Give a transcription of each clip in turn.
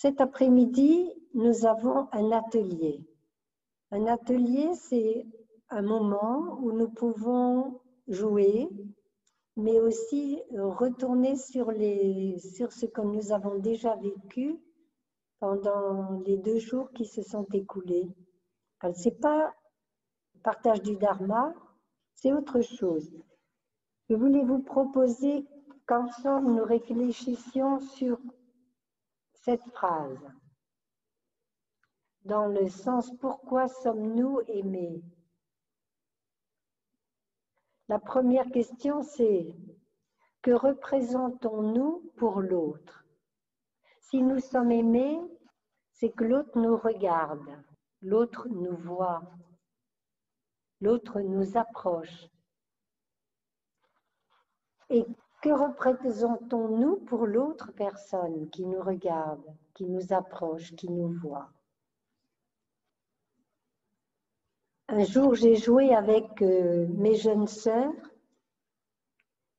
Cet après-midi, nous avons un atelier. Un atelier, c'est un moment où nous pouvons jouer, mais aussi retourner sur ce que nous avons déjà vécu pendant les 2 jours qui se sont écoulés. Ce n'est pas le partage du dharma, c'est autre chose. Je voulais vous proposer qu'ensemble nous réfléchissions sur cette phrase, dans le sens « Pourquoi sommes-nous aimés ?» La première question, c'est « Que représentons-nous pour l'autre ?» Si nous sommes aimés, c'est que l'autre nous regarde, l'autre nous voit, l'autre nous approche. Et que représentons-nous pour l'autre personne qui nous regarde, qui nous approche, qui nous voit? Un jour, j'ai joué avec mes jeunes sœurs.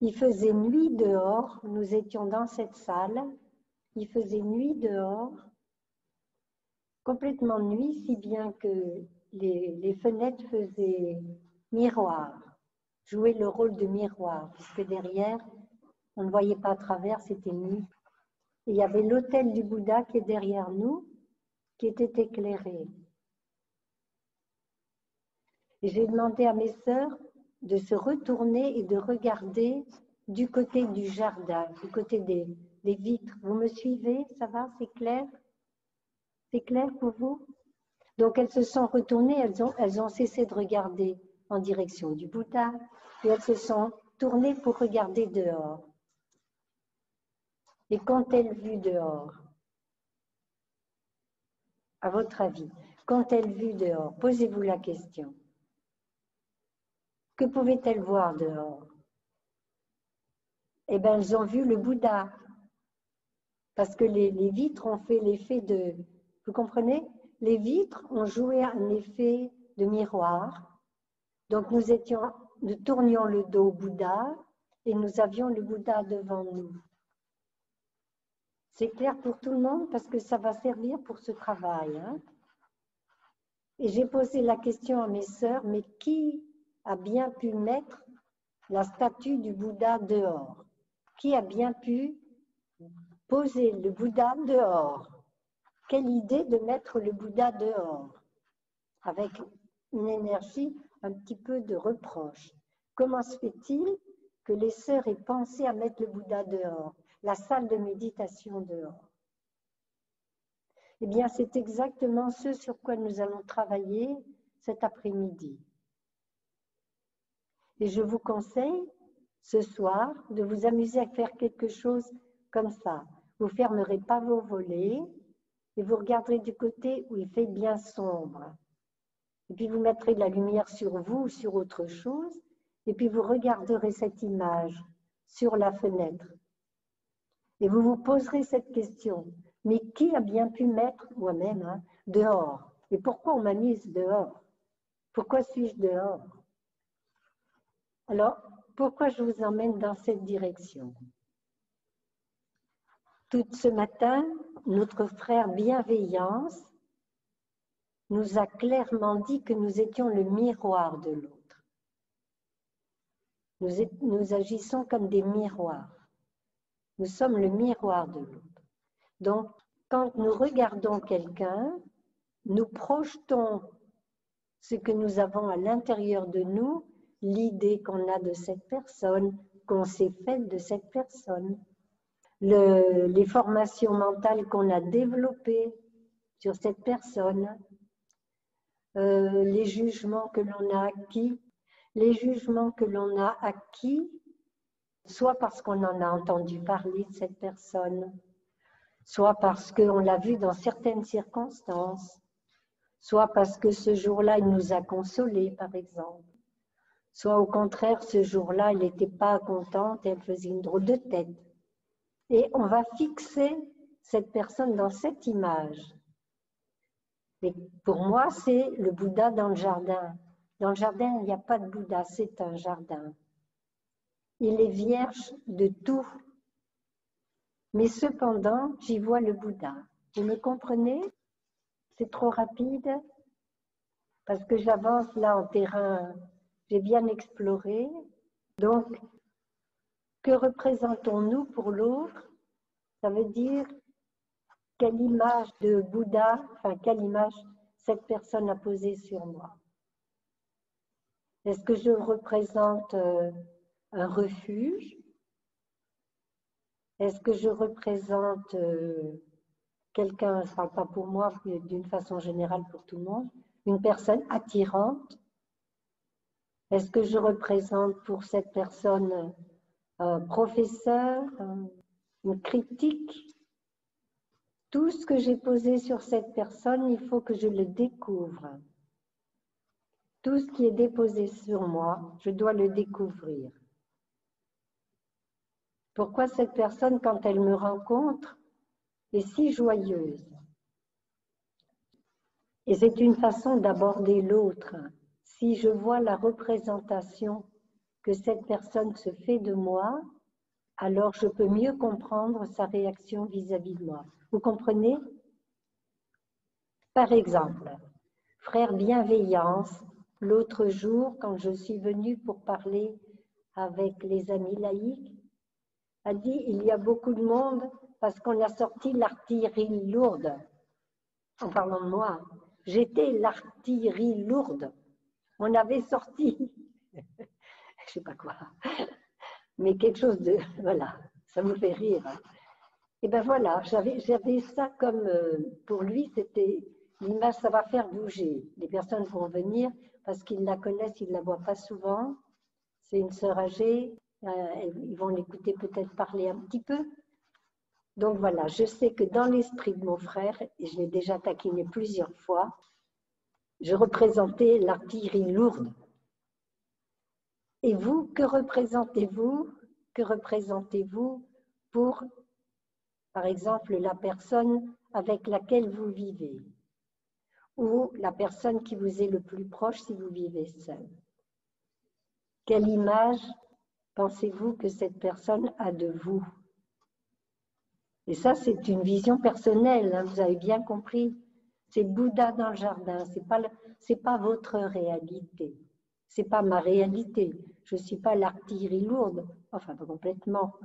Il faisait nuit dehors, nous étions dans cette salle. Il faisait nuit dehors, complètement nuit, si bien que les fenêtres faisaient miroir, jouaient le rôle de miroir, puisque derrière, on ne voyait pas à travers, c'était nuit. Et il y avait l'autel du Bouddha qui est derrière nous, qui était éclairé. Et j'ai demandé à mes sœurs de se retourner et de regarder du côté du jardin, du côté des vitres. Vous me suivez? Ça va? C'est clair? C'est clair pour vous? Donc elles se sont retournées, elles ont cessé de regarder en direction du Bouddha, et elles se sont tournées pour regarder dehors. Et qu'ont-elles vu dehors? À votre avis, qu'ont-elles vu dehors? Posez-vous la question. Que pouvaient-elles voir dehors? Eh bien, elles ont vu le Bouddha. Parce que les vitres ont fait l'effet de... Vous comprenez? Les vitres ont joué un effet de miroir. Donc, nous tournions le dos au Bouddha et nous avions le Bouddha devant nous. C'est clair pour tout le monde parce que ça va servir pour ce travail. Hein? Et j'ai posé la question à mes sœurs, mais qui a bien pu mettre la statue du Bouddha dehors? Qui a bien pu poser le Bouddha dehors? Quelle idée de mettre le Bouddha dehors? Avec une énergie un petit peu de reproche. Comment se fait-il que les sœurs aient pensé à mettre le Bouddha dehors, la salle de méditation dehors? Eh bien, c'est exactement ce sur quoi nous allons travailler cet après-midi. Et je vous conseille, ce soir, de vous amuser à faire quelque chose comme ça. Vous ne fermerez pas vos volets et vous regarderez du côté où il fait bien sombre. Et puis vous mettrez de la lumière sur vous ou sur autre chose, et puis vous regarderez cette image sur la fenêtre. Et vous vous poserez cette question, mais qui a bien pu mettre, moi-même, hein, dehors? Et pourquoi on m'a mise dehors? Pourquoi suis-je dehors? Alors, pourquoi je vous emmène dans cette direction? Tout ce matin, notre frère Bienveillance nous a clairement dit que nous étions le miroir de l'autre. Nous agissons comme des miroirs. Nous sommes le miroir de l'autre. Donc, quand nous regardons quelqu'un, nous projetons ce que nous avons à l'intérieur de nous, l'idée qu'on a de cette personne, qu'on s'est faite de cette personne, les formations mentales qu'on a développées sur cette personne, les jugements que l'on a acquis, soit parce qu'on en a entendu parler de cette personne, soit parce qu'on l'a vu dans certaines circonstances, soit parce que ce jour-là, il nous a consolés, par exemple, soit au contraire, ce jour-là, elle n'était pas contente, elle faisait une drôle de tête. Et on va fixer cette personne dans cette image. Et pour moi, c'est le Bouddha dans le jardin. Dans le jardin, il n'y a pas de Bouddha, c'est un jardin. Il est vierge de tout. Mais cependant, j'y vois le Bouddha. Vous me comprenez? C'est trop rapide parce que j'avance là en terrain, j'ai bien exploré. Donc, que représentons-nous pour l'autre? Ça veut dire quelle image de Bouddha, enfin quelle image cette personne a posée sur moi. Est-ce que je représente un refuge? Est-ce que je représente quelqu'un, je ne parle pas pour moi, mais d'une façon générale pour tout le monde, une personne attirante? Est-ce que je représente pour cette personne un professeur, une critique? Tout ce que j'ai posé sur cette personne, il faut que je le découvre. Tout ce qui est déposé sur moi, je dois le découvrir. Pourquoi cette personne, quand elle me rencontre, est si joyeuse? Et c'est une façon d'aborder l'autre. Si je vois la représentation que cette personne se fait de moi, alors je peux mieux comprendre sa réaction vis-à-vis de moi. Vous comprenez? Par exemple, frère bienveillance, l'autre jour, quand je suis venue pour parler avec les amis laïcs, a dit il y a beaucoup de monde parce qu'on a sorti l'artillerie lourde. En parlant de moi, j'étais l'artillerie lourde. On avait sorti, je ne sais pas quoi, mais quelque chose de, voilà, ça vous fait rire. Et ben voilà, j'avais ça comme, pour lui, c'était l'image, ça va faire bouger. Les personnes vont venir parce qu'ils la connaissent, ils ne la voient pas souvent. C'est une sœur âgée, ils vont l'écouter peut-être parler un petit peu. Donc voilà, je sais que dans l'esprit de mon frère, et je l'ai déjà taquiné plusieurs fois, je représentais l'artillerie lourde. Et vous, que représentez-vous? Que représentez-vous pour, par exemple, la personne avec laquelle vous vivez? Ou la personne qui vous est le plus proche si vous vivez seul? Quelle image pensez-vous que cette personne a de vous? Et ça, c'est une vision personnelle, hein, vous avez bien compris. C'est Bouddha dans le jardin, c'est pas votre réalité. C'est pas ma réalité. Je ne suis pas l'artillerie lourde, enfin pas complètement.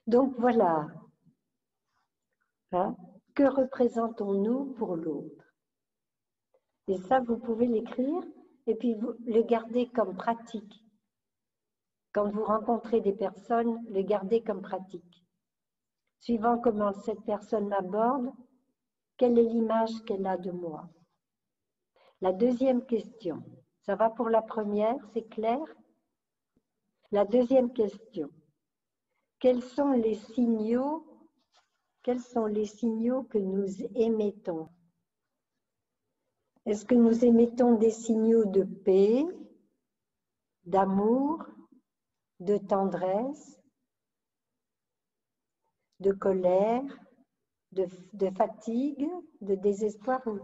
Donc voilà. Hein? Que représentons-nous pour l'autre? Et ça, vous pouvez l'écrire et puis vous le garder comme pratique. Quand vous rencontrez des personnes, le garder comme pratique. Suivant comment cette personne m'aborde, quelle est l'image qu'elle a de moi? La deuxième question, ça va pour la première, c'est clair? La deuxième question, quels sont les signaux que nous émettons? Est-ce que nous émettons des signaux de paix, d'amour, de tendresse, de colère, de fatigue, de désespoir? Vous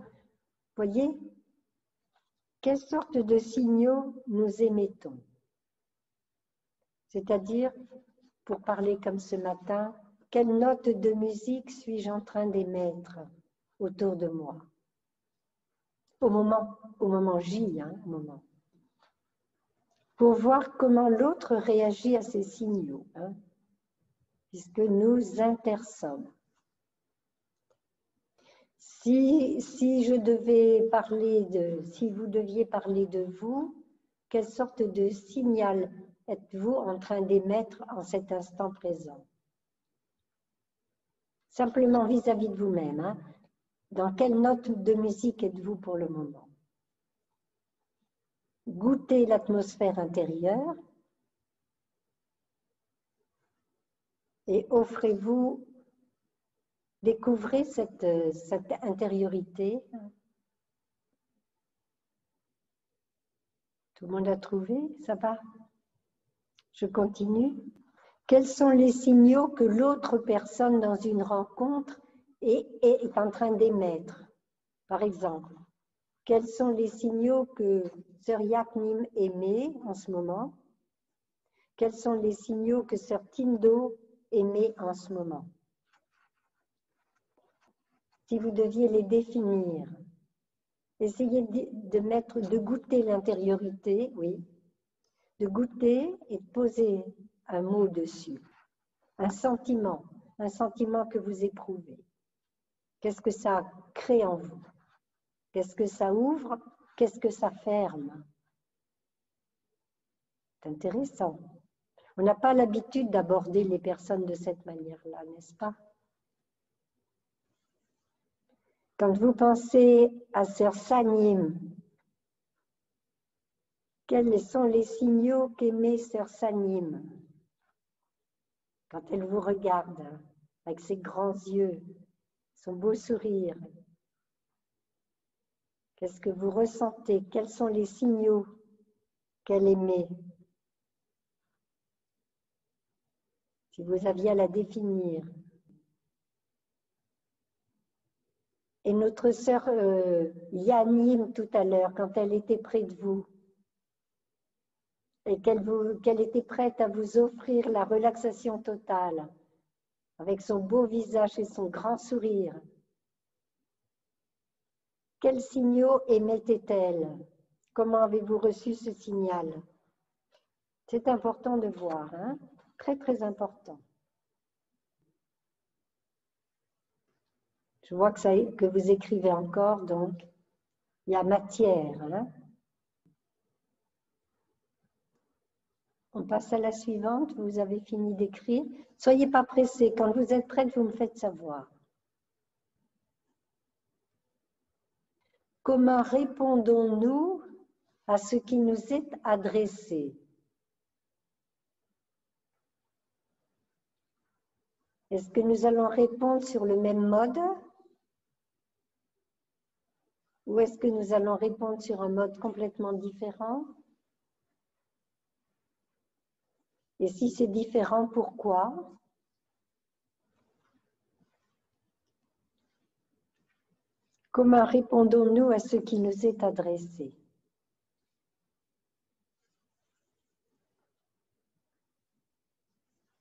voyez? Quelle sorte de signaux nous émettons? C'est-à-dire, pour parler comme ce matin, quelle note de musique suis-je en train d'émettre autour de moi? Au moment J, hein, au moment. Pour voir comment l'autre réagit à ces signaux, hein, puisque nous intersommes. Si vous deviez parler de vous, quelle sorte de signal êtes-vous en train d'émettre en cet instant présent? Simplement vis-à-vis de vous-même. Hein. Dans quelle note de musique êtes-vous pour le moment? Goûtez l'atmosphère intérieure et offrez-vous, découvrez cette intériorité. Tout le monde a trouvé? Ça va? Je continue. Quels sont les signaux que l'autre personne dans une rencontre est en train d'émettre? Par exemple, quels sont les signaux que Sœur Yaknim émet en ce moment? Quels sont les signaux que Sœur Tindo aimez en ce moment? Si vous deviez les définir, essayez de goûter l'intériorité, oui, de goûter et de poser un mot dessus, un sentiment que vous éprouvez. Qu'est-ce que ça crée en vous? Qu'est-ce que ça ouvre? Qu'est-ce que ça ferme? C'est intéressant. On n'a pas l'habitude d'aborder les personnes de cette manière-là, n'est-ce pas? Quand vous pensez à Sœur Sanim, quels sont les signaux qu'émet Sœur Sanim quand elle vous regarde avec ses grands yeux, son beau sourire? Qu'est-ce que vous ressentez? Quels sont les signaux qu'elle émet? Si vous aviez à la définir. Et notre sœur Yanim, tout à l'heure, quand elle était près de vous, et qu'elle était prête à vous offrir la relaxation totale, avec son beau visage et son grand sourire, quels signaux émettait-elle? Comment avez-vous reçu ce signal? C'est important de voir, hein? Très, très important. Je vois que vous écrivez encore, donc il y a matière. Hein? On passe à la suivante. Vous avez fini d'écrire. Soyez pas pressés. Quand vous êtes prête, vous me faites savoir. Comment répondons-nous à ce qui nous est adressé? Est-ce que nous allons répondre sur le même mode? Ou est-ce que nous allons répondre sur un mode complètement différent? Et si c'est différent, pourquoi? Comment répondons-nous à ce qui nous est adressé?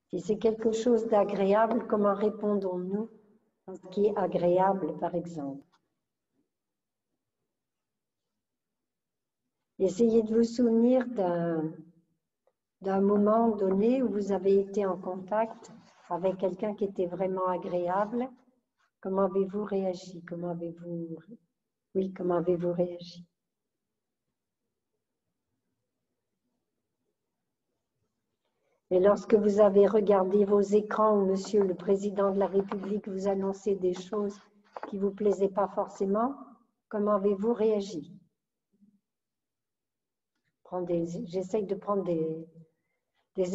Si c'est quelque chose d'agréable, comment répondons-nous à ce qui est agréable, par exemple? Essayez de vous souvenir d'un moment donné où vous avez été en contact avec quelqu'un qui était vraiment agréable. Comment avez-vous réagi? Comment avez-vous réagi? Et lorsque vous avez regardé vos écrans où Monsieur le Président de la République vous annonçait des choses qui ne vous plaisaient pas forcément, comment avez-vous réagi? J'essaye de prendre des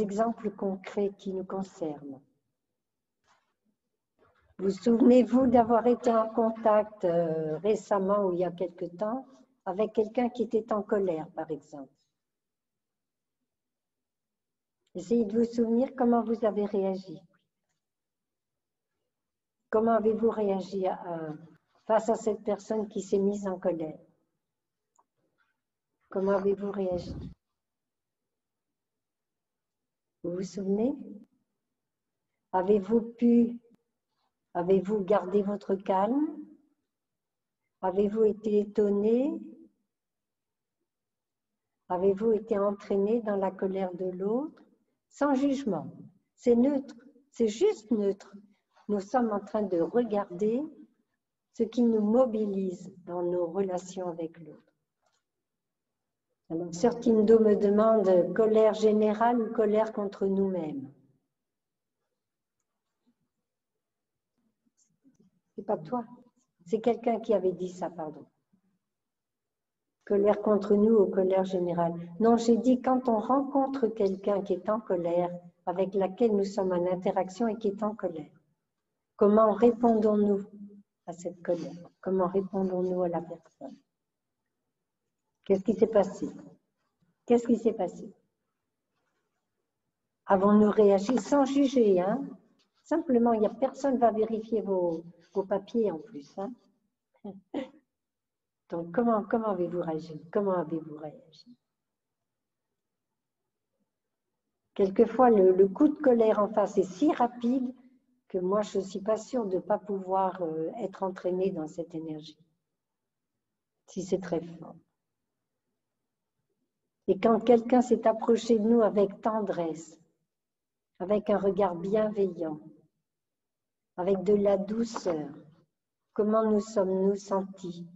exemples concrets qui nous concernent. Vous souvenez-vous d'avoir été en contact récemment ou il y a quelque temps avec quelqu'un qui était en colère, par exemple? Essayez de vous souvenir comment vous avez réagi. Comment avez-vous réagi face à cette personne qui s'est mise en colère? Comment avez-vous réagi? Vous vous souvenez? Avez-vous gardé votre calme? Avez-vous été étonné? Avez-vous été entraîné dans la colère de l'autre? Sans jugement. C'est neutre, c'est juste neutre. Nous sommes en train de regarder ce qui nous mobilise dans nos relations avec l'autre. Alors, Sœur Tindo me demande colère générale ou colère contre nous-mêmes. C'est pas toi, c'est quelqu'un qui avait dit ça, pardon. Colère contre nous ou colère générale? Non, j'ai dit quand on rencontre quelqu'un qui est en colère, avec laquelle nous sommes en interaction et qui est en colère. Comment répondons-nous à cette colère? Comment répondons-nous à la personne? Qu'est-ce qui s'est passé? Qu'est-ce qui s'est passé? Avons-nous réagi sans juger, hein? Simplement, il n'y a personne qui va vérifier vos papiers en plus. Hein? Donc, comment avez-vous réagi? Comment avez-vous réagi? Quelquefois, le coup de colère en face est si rapide que moi, je ne suis pas sûre de ne pas pouvoir être entraînée dans cette énergie, si c'est très fort. Et quand quelqu'un s'est approché de nous avec tendresse, avec un regard bienveillant, avec de la douceur, comment nous sommes-nous sentis?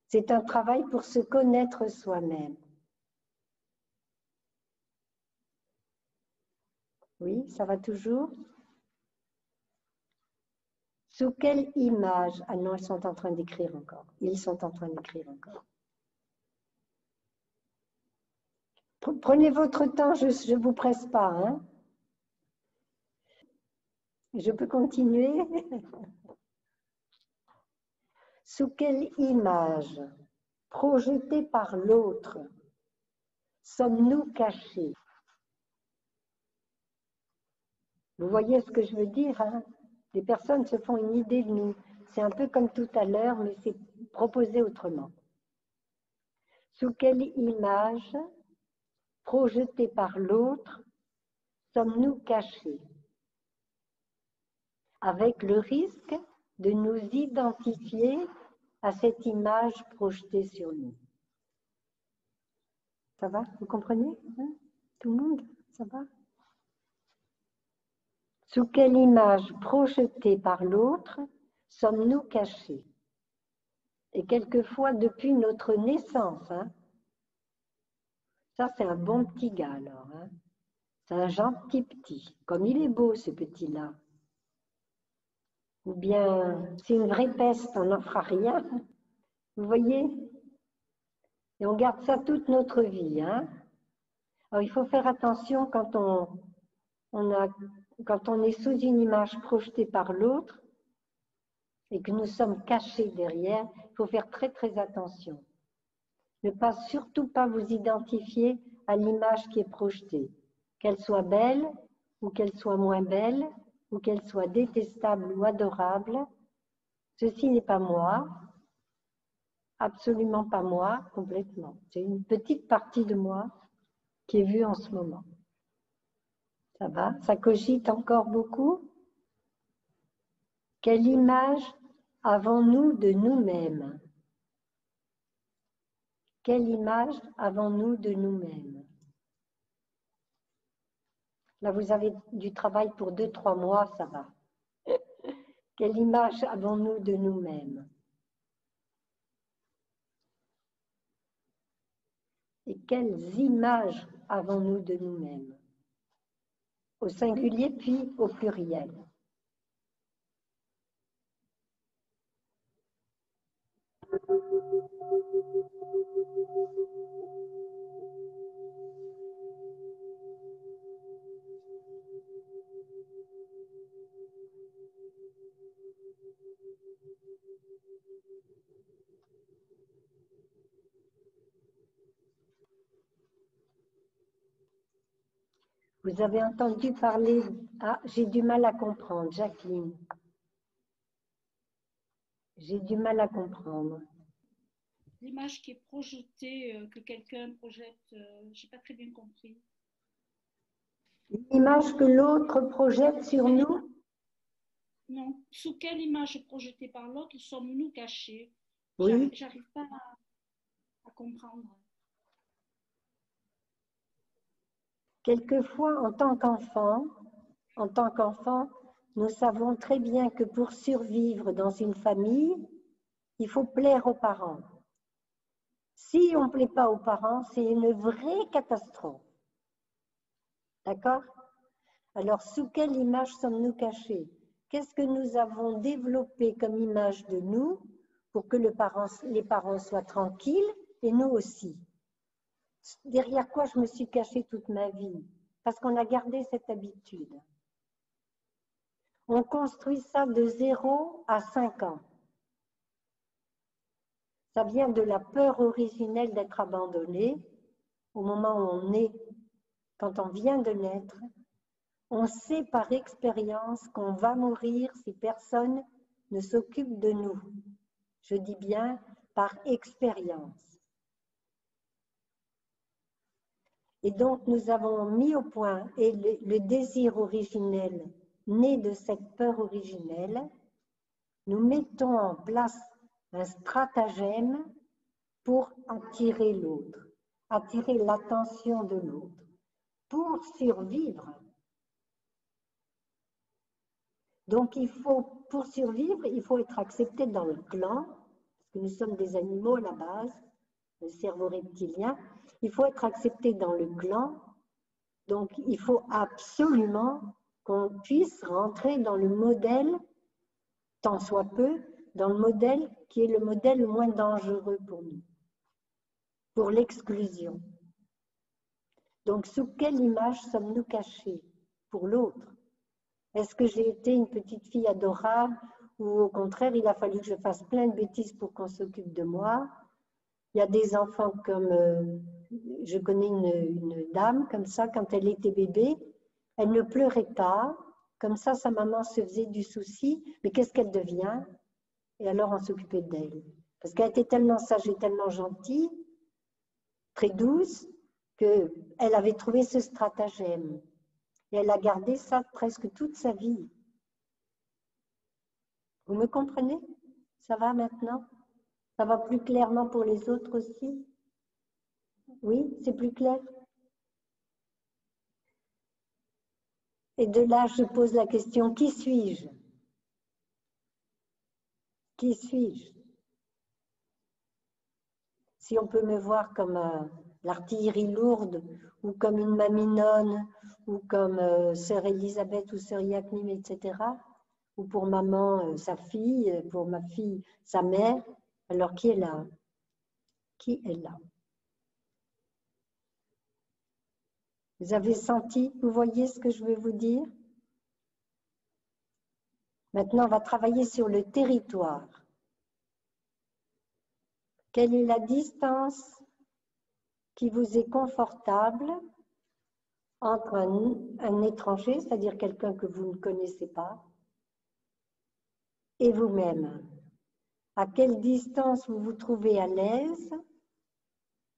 C'est un travail pour se connaître soi-même. Oui, ça va toujours? Sous quelle image? Ah non, ils sont en train d'écrire encore. Ils sont en train d'écrire encore. Prenez votre temps, je ne vous presse pas. Hein? Je peux continuer? Sous quelle image, projetée par l'autre, sommes-nous cachés? Vous voyez ce que je veux dire, hein? Les personnes se font une idée de nous. C'est un peu comme tout à l'heure, mais c'est proposé autrement. Sous quelle image, projetée par l'autre, sommes-nous cachés? Avec le risque de nous identifier à cette image projetée sur nous. Ça va? Vous comprenez, hein? Tout le monde? Ça va? Sous quelle image projetée par l'autre sommes-nous cachés? Et quelquefois depuis notre naissance. Hein? Ça, c'est un bon petit gars alors. Hein? C'est un gentil petit. Comme il est beau ce petit-là. Ou bien, c'est une vraie peste, on n'en fera rien. Vous voyez? Et on garde ça toute notre vie. Hein? Alors, il faut faire attention quand on est sous une image projetée par l'autre et que nous sommes cachés derrière, il faut faire très très attention. Ne pas surtout pas vous identifier à l'image qui est projetée, qu'elle soit belle ou qu'elle soit moins belle ou qu'elle soit détestable ou adorable. Ceci n'est pas moi, absolument pas moi, complètement. C'est une petite partie de moi qui est vue en ce moment. Ça va? Ça cogite encore beaucoup? Quelle image avons-nous de nous-mêmes? Quelle image avons-nous de nous-mêmes? Là, vous avez du travail pour 2-3 mois, ça va. Quelle image avons-nous de nous-mêmes? Et quelles images avons-nous de nous-mêmes? Au singulier puis au pluriel. Vous avez entendu parler... Ah, j'ai du mal à comprendre, Jacqueline. J'ai du mal à comprendre. L'image qui est projetée, que quelqu'un projette, je n'ai pas très bien compris. L'image que l'autre projette sur nous? Non. Sous quelle image projetée par l'autre sommes-nous cachés? Oui. J'arrive pas à comprendre. Quelquefois, en tant qu'enfant, nous savons très bien que pour survivre dans une famille, il faut plaire aux parents. Si on ne plaît pas aux parents, c'est une vraie catastrophe. D'accord? Alors, sous quelle image sommes-nous cachés? Qu'est-ce que nous avons développé comme image de nous pour que les parents soient tranquilles et nous aussi? Derrière quoi je me suis cachée toute ma vie? Parce qu'on a gardé cette habitude. On construit ça de 0 à 5 ans. Ça vient de la peur originelle d'être abandonné au moment où on est, quand on vient de naître. On sait par expérience qu'on va mourir si personne ne s'occupe de nous. Je dis bien par expérience. Et donc, nous avons mis au point, et le désir originel, né de cette peur originelle, nous mettons en place un stratagème pour attirer l'autre, attirer l'attention de l'autre, pour survivre. Donc, pour survivre, il faut être accepté dans le clan, parce que nous sommes des animaux à la base, le cerveau reptilien. Il faut être accepté dans le clan. Donc, il faut absolument qu'on puisse rentrer dans le modèle, tant soit peu, dans le modèle qui est le modèle le moins dangereux pour nous, pour l'exclusion. Donc, sous quelle image sommes-nous cachés pour l'autre? Est-ce que j'ai été une petite fille adorable ou au contraire, il a fallu que je fasse plein de bêtises pour qu'on s'occupe de moi? Il y a des enfants comme, je connais une dame comme ça, quand elle était bébé, elle ne pleurait pas, comme ça sa maman se faisait du souci, mais qu'est-ce qu'elle devient? Et alors on s'occupait d'elle. Parce qu'elle était tellement sage et tellement gentille, très douce, qu'elle avait trouvé ce stratagème. Et elle a gardé ça presque toute sa vie. Vous me comprenez? Ça va maintenant? Ça va plus clairement pour les autres aussi? Oui, c'est plus clair? Et de là, je pose la question, qui suis-je? Qui suis-je? Si on peut me voir comme l'artillerie lourde, ou comme une maminonne, ou comme sœur Elisabeth ou sœur Yaknim, etc., ou pour maman sa fille, pour ma fille sa mère, alors qui est là? Qui est là? Vous avez senti, vous voyez ce que je veux vous dire? Maintenant, on va travailler sur le territoire. Quelle est la distance qui vous est confortable entre un étranger, c'est-à-dire quelqu'un que vous ne connaissez pas, et vous-même? À quelle distance vous vous trouvez à l'aise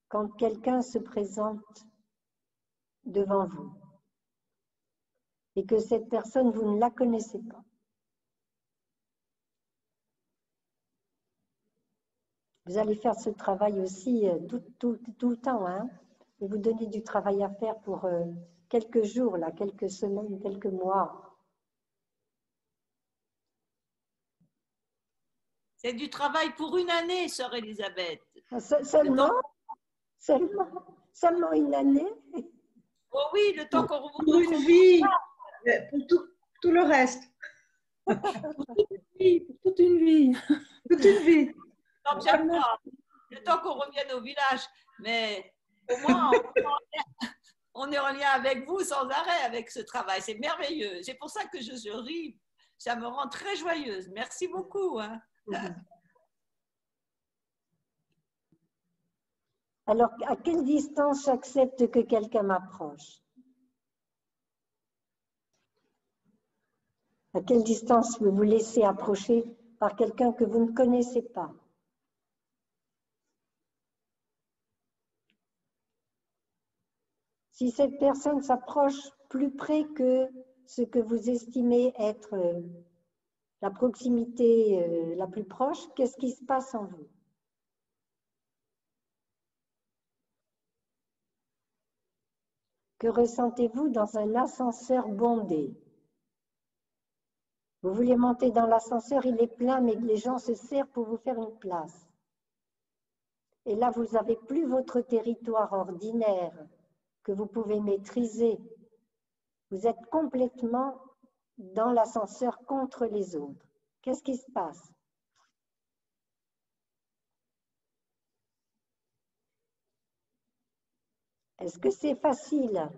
quand quelqu'un se présente devant vous et que cette personne, vous ne la connaissez pas? Vous allez faire ce travail aussi tout le temps, hein? Et vous donner du travail à faire pour quelques jours, là, quelques semaines, quelques mois. C'est du travail pour une année, sœur Elisabeth. Seulement une année? Oh oui, le temps qu'on vous pour une vie, pour tout le reste. Pour toute une vie. Toute une vie. Non, j'aime pas. Le temps qu'on revienne au village. Mais au moins, on est en lien avec vous sans arrêt avec ce travail. C'est merveilleux. C'est pour ça que je ris. Ça me rend très joyeuse. Merci beaucoup. Hein. Alors, à quelle distance j'accepte que quelqu'un m'approche? À quelle distance vous vous laissez approcher par quelqu'un que vous ne connaissez pas? Si cette personne s'approche plus près que ce que vous estimez être la proximité la plus proche, qu'est-ce qui se passe en vous? Que ressentez-vous dans un ascenseur bondé? Vous voulez monter dans l'ascenseur, il est plein, mais les gens se serrent pour vous faire une place. Et là, vous n'avez plus votre territoire ordinaire que vous pouvez maîtriser. Vous êtes complètement dans l'ascenseur contre les autres. Qu'est-ce qui se passe? Est-ce que c'est facile?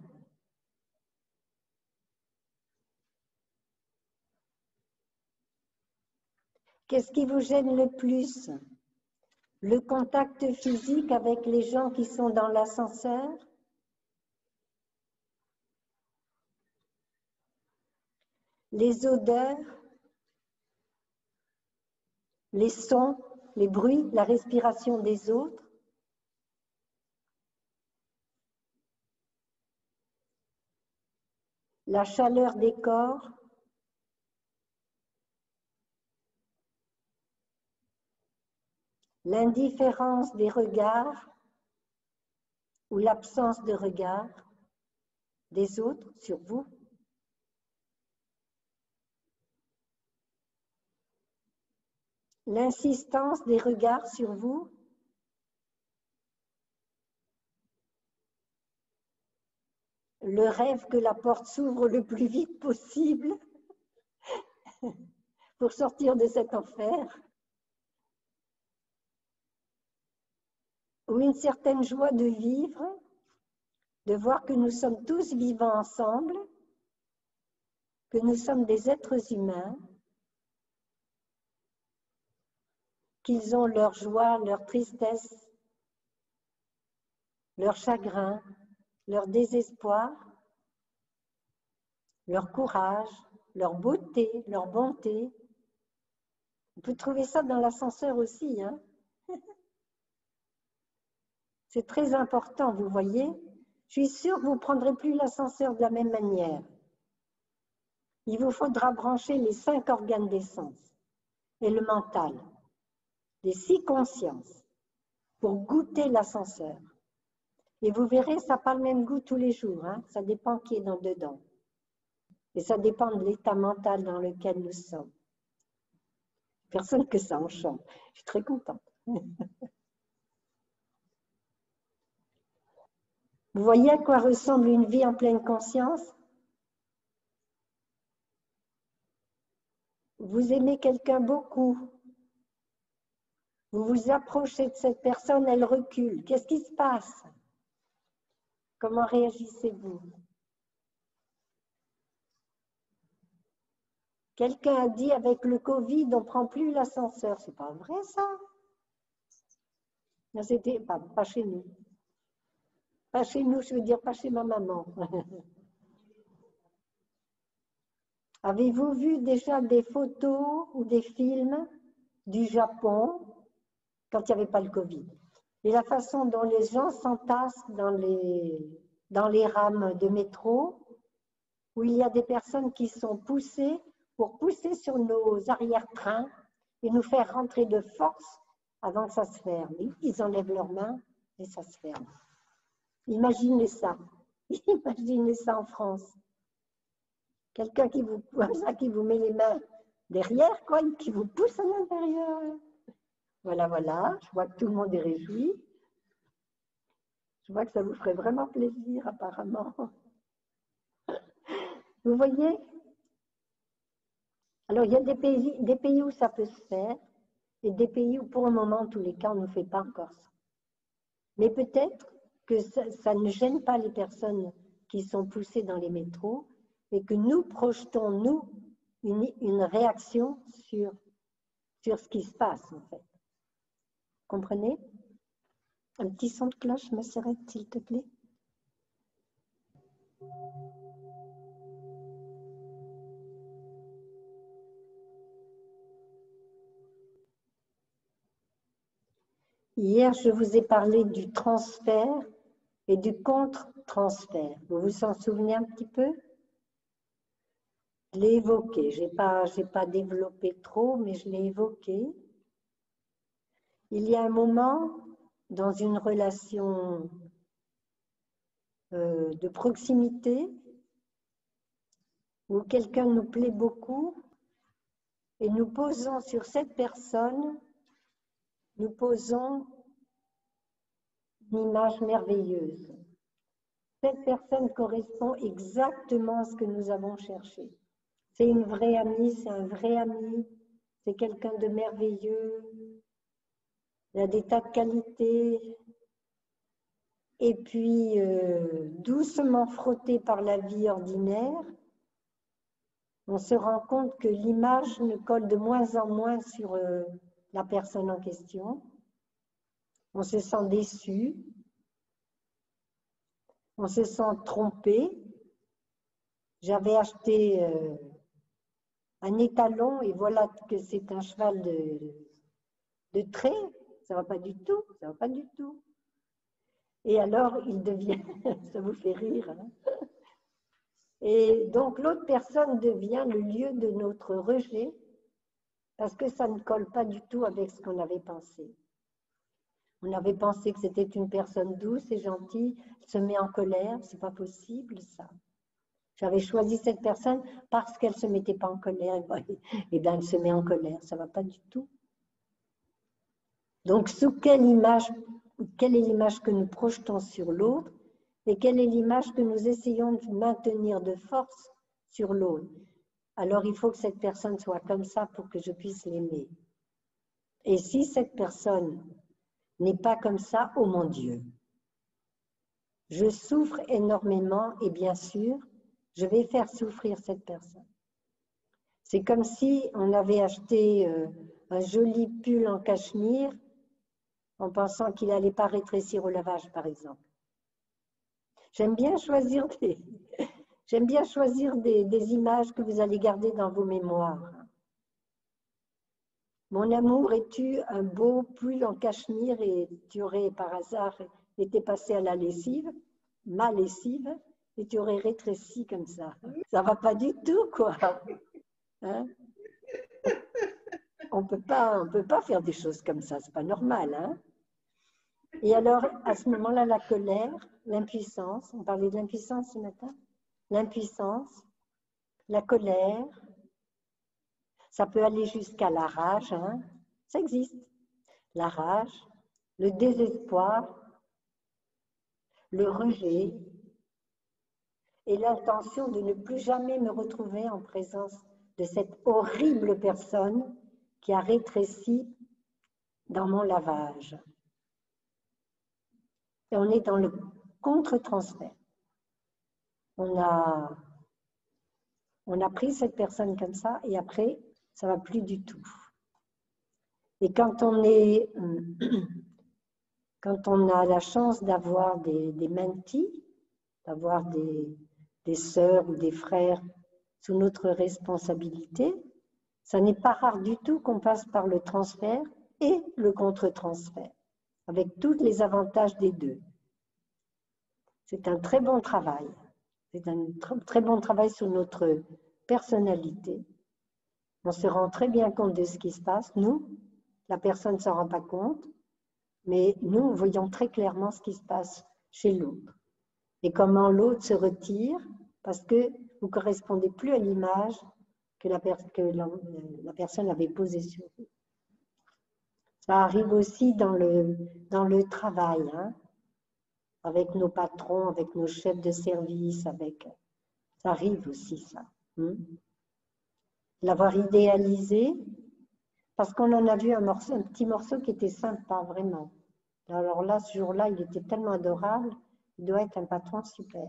Qu'est-ce qui vous gêne le plus? Le contact physique avec les gens qui sont dans l'ascenseur? Les odeurs? Les sons? Les bruits? La respiration des autres? la chaleur des corps, l'indifférence des regards ou l'absence de regard des autres sur vous. L'insistance des regards sur vous. Le rêve que la porte s'ouvre le plus vite possible pour sortir de cet enfer. Ou une certaine joie de vivre, de voir que nous sommes tous vivants ensemble, que nous sommes des êtres humains, qu'ils ont leur joie, leur tristesse, leur chagrin, leur désespoir, leur courage, leur beauté, leur bonté. On peut trouver ça dans l'ascenseur aussi, hein. C'est très important, vous voyez. Je suis sûre que vous ne prendrez plus l'ascenseur de la même manière. Il vous faudra brancher les 5 organes des sens et le mental, les 6 consciences, pour goûter l'ascenseur. Et vous verrez, ça n'a pas le même goût tous les jours, hein. Ça dépend qui est dedans. Et ça dépend de l'état mental dans lequel nous sommes. Personne que ça enchante. Je suis très contente. Vous voyez à quoi ressemble une vie en pleine conscience? Vous aimez quelqu'un beaucoup. Vous vous approchez de cette personne, elle recule. Qu'est-ce qui se passe? Comment réagissez-vous? Quelqu'un a dit avec le Covid, on ne prend plus l'ascenseur. C'est pas vrai ça? Non, c'était pas chez nous. Pas chez nous, je veux dire pas chez ma maman. Avez-vous vu déjà des photos ou des films du Japon quand il n'y avait pas le Covid? Et la façon dont les gens s'entassent dans les rames de métro, où il y a des personnes qui sont poussées pour pousser sur nos arrière-trains et nous faire rentrer de force avant que ça se ferme. Ils enlèvent leurs mains et ça se ferme. Imaginez ça. Imaginez ça en France. Quelqu'un qui vous met les mains derrière, quoi, qui vous pousse à l'intérieur. Voilà, voilà. Je vois que tout le monde est réjoui. Je vois que ça vous ferait vraiment plaisir, apparemment. Vous voyez? Alors, il y a des pays où ça peut se faire et des pays où, pour le moment, en tous les cas, on ne fait pas encore ça. Mais peut-être que ça ne gêne pas les personnes qui sont poussées dans les métros et que nous projetons, nous, une réaction sur ce qui se passe, en fait. Comprenez? Un petit son de cloche, ma sœurette, s'il te plaît. Hier, je vous ai parlé du transfert et du contre-transfert. Vous vous en souvenez un petit peu? Je l'ai évoqué. Je n'ai pas développé trop, mais je l'ai évoqué. Il y a un moment, dans une relation de proximité, où quelqu'un nous plaît beaucoup, et nous posons sur cette personne, nous posons une image merveilleuse. Cette personne correspond exactement à ce que nous avons cherché. C'est une vraie amie, c'est un vrai ami, c'est quelqu'un de merveilleux, il a des tas de qualités. Et puis, doucement frotté par la vie ordinaire, on se rend compte que l'image ne colle de moins en moins sur la personne en question. On se sent déçu, on se sent trompé. J'avais acheté un étalon et voilà que c'est un cheval de trait. Ça ne va pas du tout, ça ne va pas du tout. Et alors, il devient, ça vous fait rire, hein? Et donc, l'autre personne devient le lieu de notre rejet parce que ça ne colle pas du tout avec ce qu'on avait pensé. On avait pensé que c'était une personne douce et gentille, elle se met en colère, c'est pas possible ça. J'avais choisi cette personne parce qu'elle ne se mettait pas en colère. Et bien, elle se met en colère, ça ne va pas du tout. Donc, sous quelle est l'image que nous projetons sur l'autre et quelle est l'image que nous essayons de maintenir de force sur l'autre? Alors, il faut que cette personne soit comme ça pour que je puisse l'aimer. Et si cette personne n'est pas comme ça, oh mon Dieu, je souffre énormément et bien sûr, je vais faire souffrir cette personne. C'est comme si on avait acheté un joli pull en cachemire en pensant qu'il n'allait pas rétrécir au lavage, par exemple. J'aime bien choisir des images que vous allez garder dans vos mémoires. Mon amour, es-tu un beau pull en cachemire et tu aurais par hasard été passé à la lessive, ma lessive, et tu aurais rétréci comme ça. Ça va pas du tout, quoi. Hein? On peut pas faire des choses comme ça, c'est pas normal. Hein? Et alors, à ce moment-là, la colère, l'impuissance, on parlait de l'impuissance ce matin, l'impuissance, la colère, ça peut aller jusqu'à la rage, hein? Ça existe. La rage, le désespoir, le rejet et l'intention de ne plus jamais me retrouver en présence de cette horrible personne qui a rétréci dans mon lavage. Et on est dans le contre-transfert. On a pris cette personne comme ça et après, ça ne va plus du tout. Et quand on a la chance d'avoir des mentis, d'avoir des sœurs ou des frères sous notre responsabilité, ça n'est pas rare du tout qu'on passe par le transfert et le contre-transfert, avec tous les avantages des deux. C'est un très bon travail. C'est un très bon travail sur notre personnalité. On se rend très bien compte de ce qui se passe. Nous, la personne ne s'en rend pas compte, mais nous voyons très clairement ce qui se passe chez l'autre. Et comment l'autre se retire parce que vous ne correspondez plus à l'image que la personne avait posée sur vous. Ça arrive aussi dans le travail, hein, avec nos patrons, avec nos chefs de service, ça arrive aussi ça. L'avoir idéalisé, parce qu'on en a vu un petit morceau qui était sympa, vraiment. Alors là, ce jour-là, il était tellement adorable, il doit être un patron super.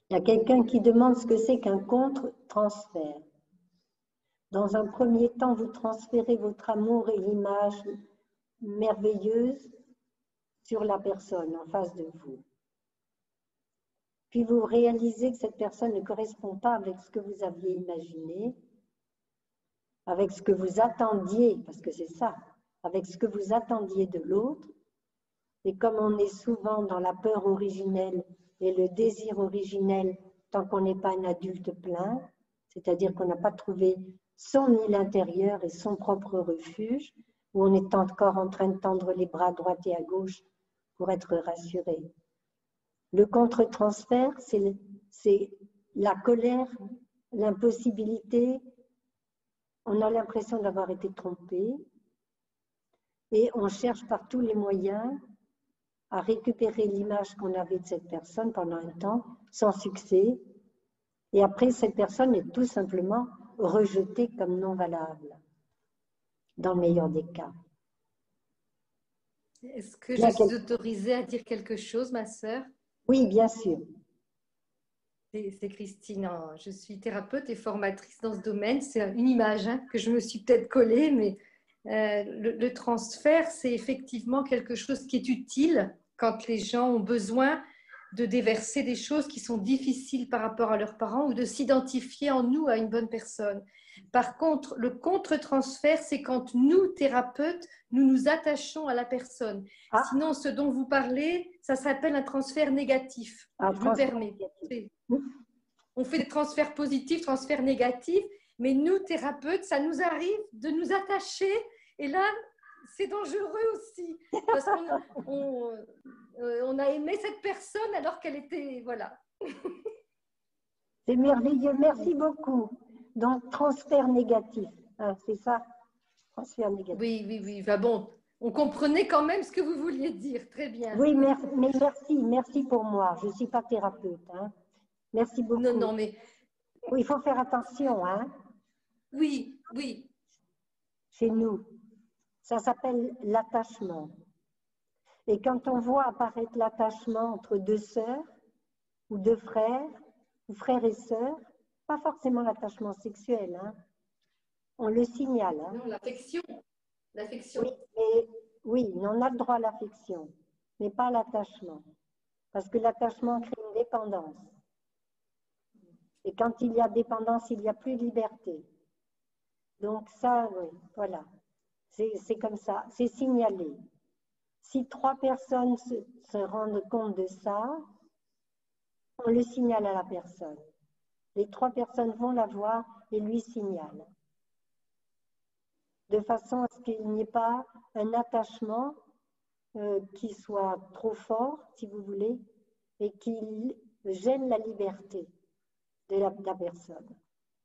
Il y a quelqu'un qui demande ce que c'est qu'un contre-transfert. Dans un premier temps, vous transférez votre amour et l'image merveilleuse sur la personne en face de vous. Puis vous réalisez que cette personne ne correspond pas avec ce que vous aviez imaginé, avec ce que vous attendiez, parce que c'est ça, avec ce que vous attendiez de l'autre. Et comme on est souvent dans la peur originelle et le désir originel, tant qu'on n'est pas un adulte plein, c'est-à-dire qu'on n'a pas trouvé son île intérieure et son propre refuge, où on est encore en train de tendre les bras à droite et à gauche pour être rassuré. Le contre-transfert, c'est la colère, l'impossibilité. On a l'impression d'avoir été trompé et on cherche par tous les moyens à récupérer l'image qu'on avait de cette personne pendant un temps, sans succès. Et après, cette personne est tout simplement rejetée comme non valable, dans le meilleur des cas. Est-ce que je suis autorisée à dire quelque chose, ma sœur? Oui, bien sûr. C'est Christine, je suis thérapeute et formatrice dans ce domaine. C'est une image que je me suis peut-être collée, mais le transfert, c'est effectivement quelque chose qui est utile quand les gens ont besoin de déverser des choses qui sont difficiles par rapport à leurs parents ou de s'identifier en nous à une bonne personne. Par contre, le contre-transfert, c'est quand nous, thérapeutes, nous nous attachons à la personne. Ah. Sinon, ce dont vous parlez, ça s'appelle un transfert négatif. Un Je me transfert permets. négatif. On fait des transferts positifs, transferts négatifs, mais nous, thérapeutes, ça nous arrive de nous attacher. Et là, c'est dangereux aussi, parce qu'on a aimé cette personne alors qu'elle était… Voilà. C'est merveilleux, merci beaucoup. Donc, transfert négatif, hein, c'est ça? Transfert négatif. Oui. Enfin, bon, on comprenait quand même ce que vous vouliez dire. Très bien. Oui, mais merci pour moi. Je ne suis pas thérapeute. Hein. Merci beaucoup. Non, mais… Il faut faire attention, hein? Oui. Chez nous. Ça s'appelle l'attachement. Et quand on voit apparaître l'attachement entre deux sœurs ou deux frères, ou frères et sœurs, pas forcément l'attachement sexuel, hein. On le signale. Hein. Non, l'affection. Oui, on a le droit à l'affection, mais pas à l'attachement. Parce que l'attachement crée une dépendance. Et quand il y a dépendance, il n'y a plus de liberté. Donc ça, oui, voilà. C'est comme ça, c'est signalé. Si 3 personnes se rendent compte de ça, on le signale à la personne. Les 3 personnes vont la voir et lui signalent. De façon à ce qu'il n'y ait pas un attachement qui soit trop fort, si vous voulez, et qui gêne la liberté de la personne.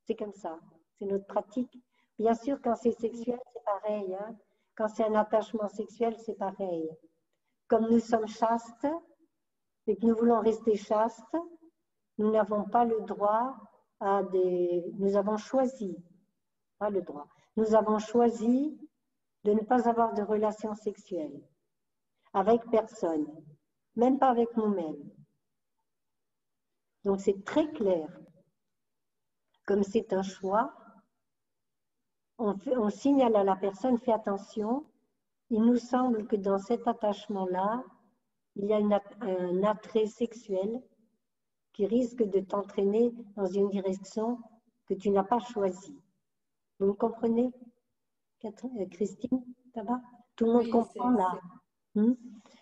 C'est comme ça, c'est notre pratique. Bien sûr, quand c'est sexuel, c'est pareil. Hein. Quand c'est un attachement sexuel, c'est pareil. Comme nous sommes chastes et que nous voulons rester chastes, nous n'avons pas le droit à des… Nous avons choisi, pas le droit, nous avons choisi de ne pas avoir de relations sexuelles avec personne, même pas avec nous-mêmes. Donc c'est très clair. Comme c'est un choix, on signale à la personne, fais attention, il nous semble que dans cet attachement-là, il y a un attrait sexuel qui risque de t'entraîner dans une direction que tu n'as pas choisie. Vous me comprenez, Christine? Ça va? Tout le monde comprend là.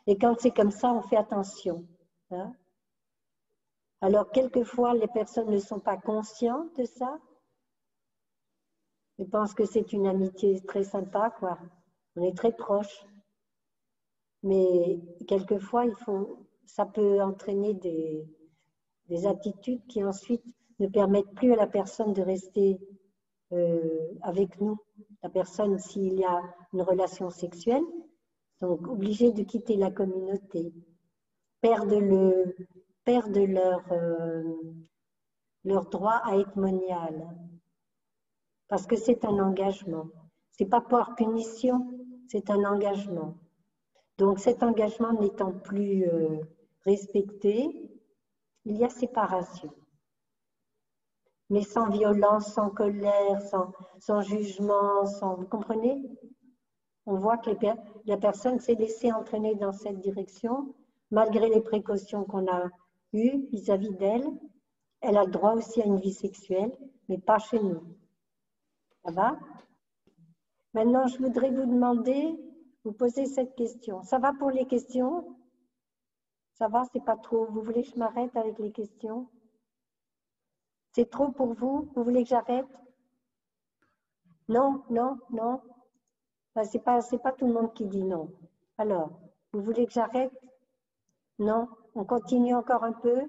Et quand c'est comme ça, on fait attention. Hein? Alors, quelquefois, les personnes ne sont pas conscientes de ça. Ils pensent que c'est une amitié très sympa, quoi. On est très proches. Mais quelquefois, ça peut entraîner des attitudes qui ensuite ne permettent plus à la personne de rester avec nous. La personne, s'il y a une relation sexuelle, donc obligée de quitter la communauté, perdent leur droit à être monial. Parce que c'est un engagement. Ce n'est pas par punition, c'est un engagement. Donc cet engagement n'étant plus respecté, il y a séparation. Mais sans violence, sans colère, sans jugement, vous comprenez? On voit que la personne s'est laissée entraîner dans cette direction, malgré les précautions qu'on a eues vis-à-vis d'elle. Elle a le droit aussi à une vie sexuelle, mais pas chez nous. Ça va? Maintenant, je voudrais vous demander, vous poser cette question. Ça va pour les questions? Ça va, c'est pas trop. Vous voulez que je m'arrête avec les questions? C'est trop pour vous? Vous voulez que j'arrête? Non. Ben, c'est pas tout le monde qui dit non. Alors, vous voulez que j'arrête? Non? On continue encore un peu?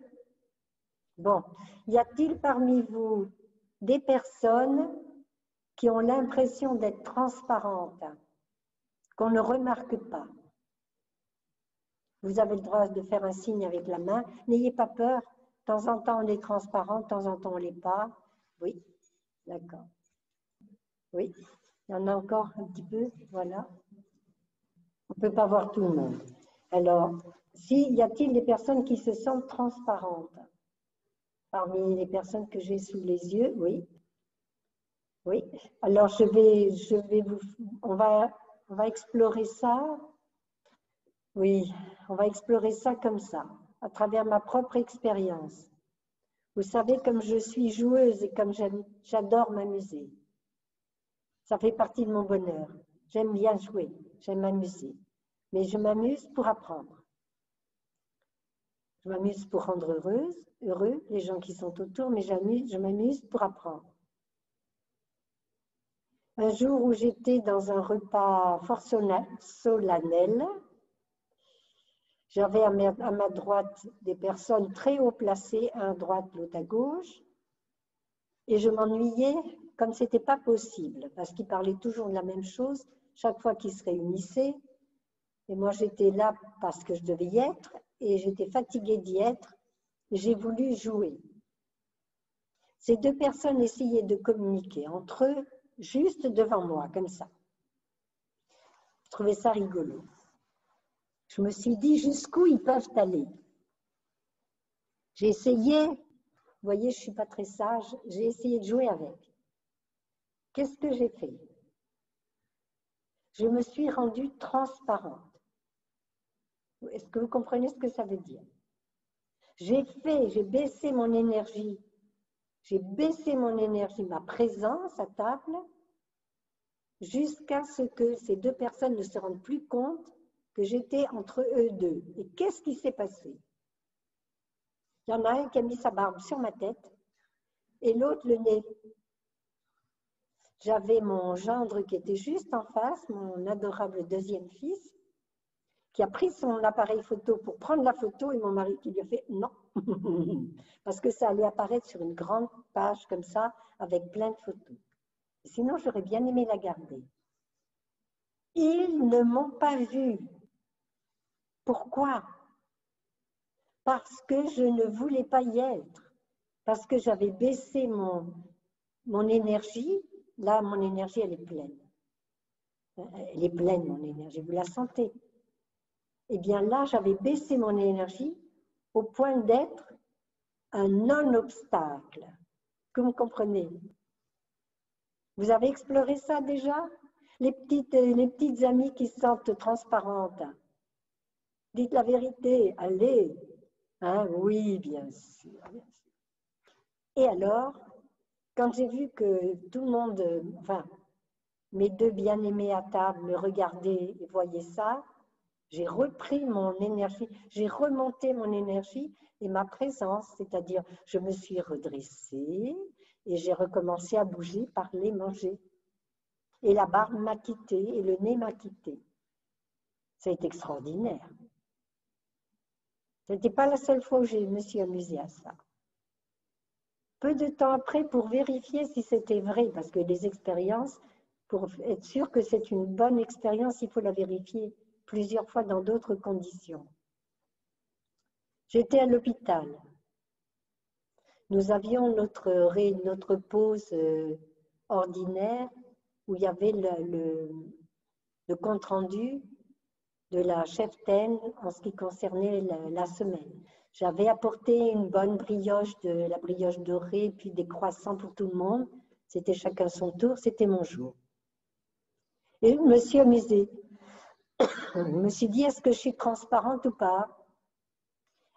Bon. Y a-t-il parmi vous des personnes qui ont l'impression d'être transparentes, qu'on ne remarque pas? Vous avez le droit de faire un signe avec la main. N'ayez pas peur. De temps en temps, on est transparent, de temps en temps, on ne l'est pas. Oui, d'accord. Oui, il y en a encore un petit peu, voilà. On ne peut pas voir tout le monde. Alors, y a-t-il des personnes qui se sentent transparentes? Parmi les personnes que j'ai sous les yeux, oui. Oui, alors on va explorer ça. Oui, on va explorer ça comme ça. à travers ma propre expérience. Vous savez, comme je suis joueuse et comme j'adore m'amuser. Ça fait partie de mon bonheur. J'aime bien jouer, j'aime m'amuser. Mais je m'amuse pour apprendre. Je m'amuse pour rendre heureux les gens qui sont autour, mais je m'amuse pour apprendre. Un jour où j'étais dans un repas fort solennel, j'avais à ma droite des personnes très haut placées, un à droite, l'autre à gauche, et je m'ennuyais comme ce n'était pas possible, parce qu'ils parlaient toujours de la même chose chaque fois qu'ils se réunissaient. Et moi, j'étais là parce que je devais y être, et j'étais fatiguée d'y être, et j'ai voulu jouer. Ces deux personnes essayaient de communiquer entre eux, juste devant moi, comme ça. Je trouvais ça rigolo. Je me suis dit jusqu'où ils peuvent aller. J'ai essayé, vous voyez, je ne suis pas très sage, j'ai essayé de jouer avec. Qu'est-ce que j'ai fait? Je me suis rendue transparente. Est-ce que vous comprenez ce que ça veut dire? J'ai baissé mon énergie. J'ai baissé mon énergie, ma présence à table, jusqu'à ce que ces deux personnes ne se rendent plus compte que j'étais entre eux deux. Et qu'est-ce qui s'est passé? Il y en a un qui a mis sa barbe sur ma tête et l'autre le nez. J'avais mon gendre qui était juste en face, mon adorable deuxième fils, qui a pris son appareil photo pour prendre la photo et mon mari qui lui a fait non, parce que ça allait apparaître sur une grande page comme ça avec plein de photos. Sinon, j'aurais bien aimé la garder. Ils ne m'ont pas vue. Pourquoi? Parce que je ne voulais pas y être, parce que j'avais baissé mon énergie. Là, mon énergie, elle est pleine. Elle est pleine, mon énergie, vous la sentez? Eh bien là, j'avais baissé mon énergie au point d'être un non-obstacle. Que vous comprenez? Vous avez exploré ça déjà? Les petites amies qui se sentent transparentes. Dites la vérité, allez. Hein, oui, bien sûr, bien sûr. Et alors, quand j'ai vu que tout le monde, enfin, mes deux bien-aimés à table me regardaient et voyaient ça, j'ai repris mon énergie, j'ai remonté mon énergie et ma présence, c'est-à-dire je me suis redressée et j'ai recommencé à bouger, parler, manger. Et la barbe m'a quitté et le nez m'a quitté. C'est extraordinaire. Ce n'était pas la seule fois où je me suis amusée à ça. Peu de temps après, pour vérifier si c'était vrai, parce que les expériences, pour être sûr que c'est une bonne expérience, il faut la vérifier plusieurs fois dans d'autres conditions. J'étais à l'hôpital. Nous avions notre pause ordinaire où il y avait le compte-rendu de la cheftaine en ce qui concernait la semaine. J'avais apporté une bonne brioche, la brioche dorée, puis des croissants pour tout le monde. C'était chacun son tour, c'était mon jour. Et je me suis amusée. Je me suis dit, est-ce que je suis transparente ou pas?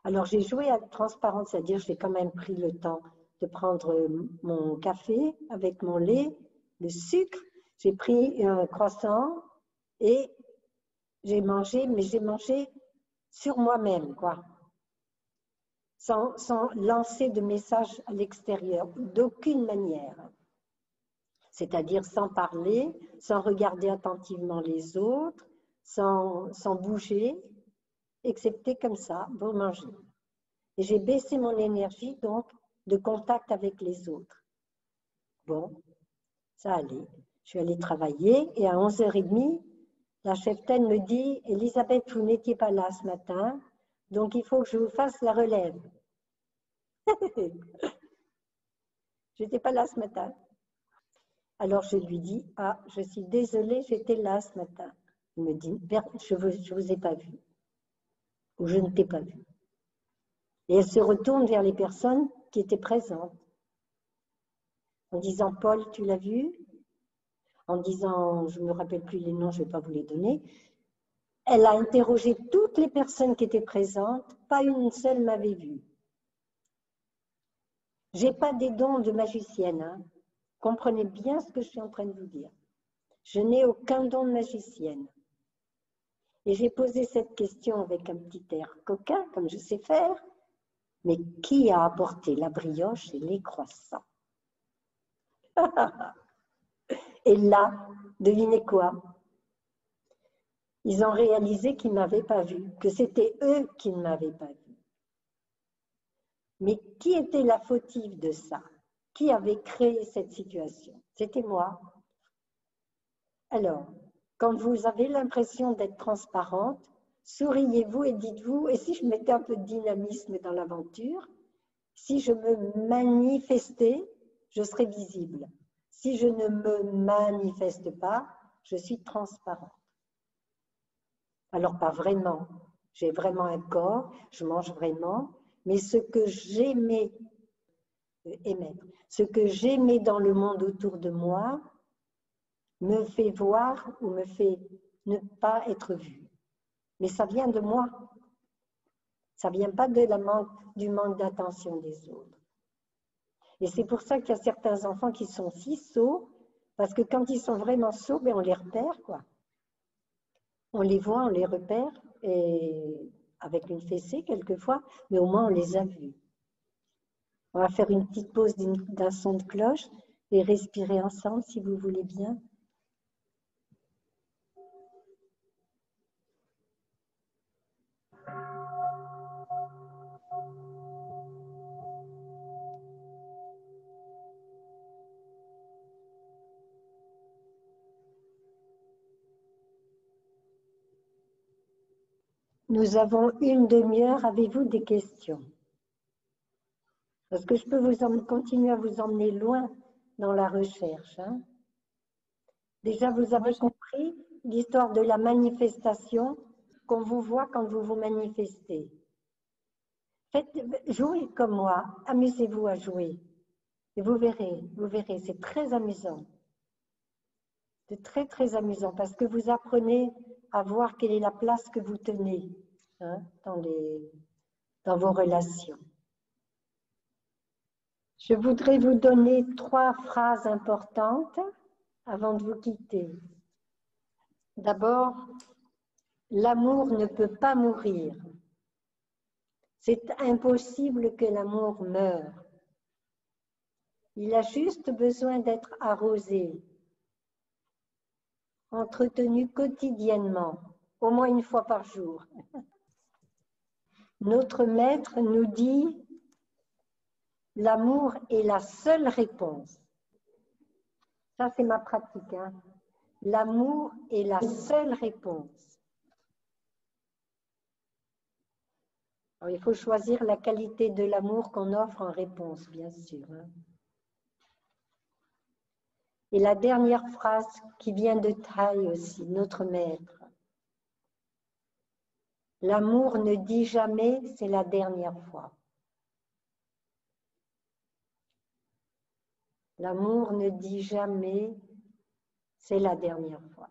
Alors j'ai joué à transparente, c'est-à-dire j'ai quand même pris le temps de prendre mon café avec mon lait, le sucre. J'ai pris un croissant et j'ai mangé, mais j'ai mangé sur moi-même, quoi. Sans lancer de message à l'extérieur, d'aucune manière. C'est-à-dire sans parler, sans regarder attentivement les autres, sans bouger, excepté comme ça, pour manger. Et j'ai baissé mon énergie, donc, de contact avec les autres. Bon, ça allait. Je suis allée travailler et à 11h30, la cheftaine me dit « Elisabeth, vous n'étiez pas là ce matin, donc il faut que je vous fasse la relève. » Je n'étais pas là ce matin. Alors je lui dis « Ah, je suis désolée, j'étais là ce matin. » Il me dit « Je ne vous ai pas vu. » Ou « Je ne t'ai pas vu. » Et elle se retourne vers les personnes qui étaient présentes. En disant « Paul, tu l'as vu ?» En disant, je ne me rappelle plus les noms, je ne vais pas vous les donner. Elle a interrogé toutes les personnes qui étaient présentes, pas une seule m'avait vue. Je n'ai pas des dons de magicienne, hein. Comprenez bien ce que je suis en train de vous dire. Je n'ai aucun don de magicienne. Et j'ai posé cette question avec un petit air coquin, comme je sais faire. Mais qui a apporté la brioche et les croissants? Et là, devinez quoi? Ils ont réalisé qu'ils ne m'avaient pas vu, que c'était eux qui ne m'avaient pas vu. Mais qui était la fautive de ça? Qui avait créé cette situation? C'était moi. Alors, quand vous avez l'impression d'être transparente, souriez-vous et dites-vous, et si je mettais un peu de dynamisme dans l'aventure, si je me manifestais, je serais visible. Si je ne me manifeste pas, je suis transparente. Alors, pas vraiment. J'ai vraiment un corps, je mange vraiment, mais ce que j'aimais émettre, ce que j'aimais dans le monde autour de moi me fait voir ou me fait ne pas être vu. Mais ça vient de moi. Ça ne vient pas du manque d'attention des autres. Et c'est pour ça qu'il y a certains enfants qui sont si sots, parce que quand ils sont vraiment sots, ben on les repère, quoi. On les voit, on les repère, et avec une fessée quelquefois, mais au moins on les a vus. On va faire une petite pause d'un son de cloche et respirer ensemble, si vous voulez bien. Nous avons une demi-heure. Avez-vous des questions? Parce que je peux continuer à vous emmener loin dans la recherche. Hein? Déjà, vous avez compris l'histoire de la manifestation qu'on vous voit quand vous vous manifestez. Jouez comme moi, amusez-vous à jouer. Et vous verrez, c'est très amusant. C'est très, très amusant parce que vous apprenez à voir quelle est la place que vous tenez, hein, dans vos relations. Je voudrais vous donner 3 phrases importantes avant de vous quitter. D'abord, l'amour ne peut pas mourir. C'est impossible que l'amour meure. Il a juste besoin d'être arrosé, entretenu quotidiennement, au moins une fois par jour. Notre maître nous dit « L'amour est la seule réponse ». Ça, c'est ma pratique. Hein. L'amour est la seule réponse. Alors, il faut choisir la qualité de l'amour qu'on offre en réponse, bien sûr. Hein. Et la dernière phrase qui vient de Thay aussi, notre maître. L'amour ne dit jamais « c'est la dernière fois ». L'amour ne dit jamais « c'est la dernière fois ».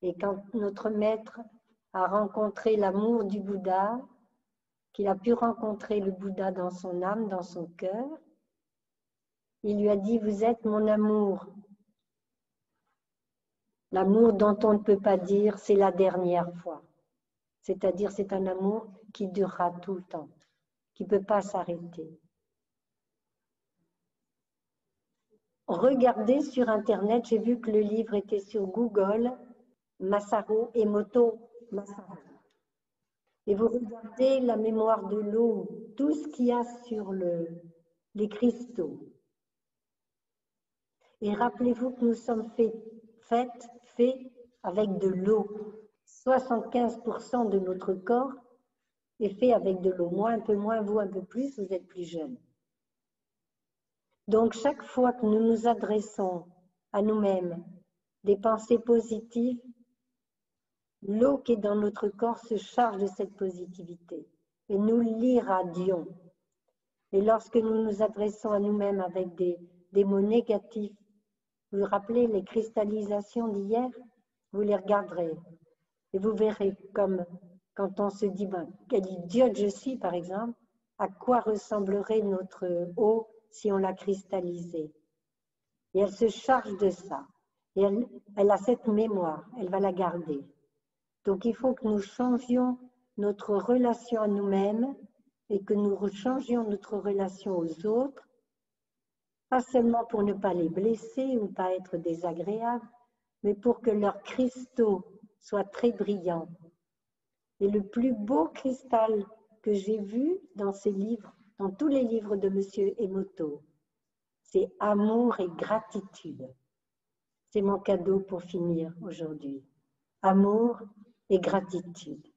Et quand notre maître a rencontré l'amour du Bouddha, qu'il a pu rencontrer le Bouddha dans son âme, dans son cœur, il lui a dit « Vous êtes mon amour ». L'amour dont on ne peut pas dire « c'est la dernière fois ». C'est-à-dire c'est un amour qui durera tout le temps, qui ne peut pas s'arrêter. Regardez sur Internet, j'ai vu que le livre était sur Google, Masaru Emoto Masaru. Et vous regardez la mémoire de l'eau, tout ce qu'il y a sur les cristaux. Et rappelez-vous que nous sommes faits avec de l'eau. 75% de notre corps est fait avec de l'eau. Moi, un peu moins, vous un peu plus, vous êtes plus jeune. Donc, chaque fois que nous nous adressons à nous-mêmes des pensées positives, l'eau qui est dans notre corps se charge de cette positivité et nous l'irradions. Et lorsque nous nous adressons à nous-mêmes avec des mots négatifs, vous vous rappelez les cristallisations d'hier? vous les regarderez et vous verrez comme quand on se dit, ben, quel idiote je suis, par exemple, à quoi ressemblerait notre eau si on l'a cristallisée. Et elle se charge de ça. Et elle a cette mémoire, elle va la garder. Donc il faut que nous changions notre relation à nous-mêmes et que nous changions notre relation aux autres, pas seulement pour ne pas les blesser ou pas être désagréables, mais pour que leurs cristaux soient très brillants. Et le plus beau cristal que j'ai vu dans ces livres, dans tous les livres de Monsieur Emoto, c'est amour et gratitude. C'est mon cadeau pour finir aujourd'hui. Amour et gratitude.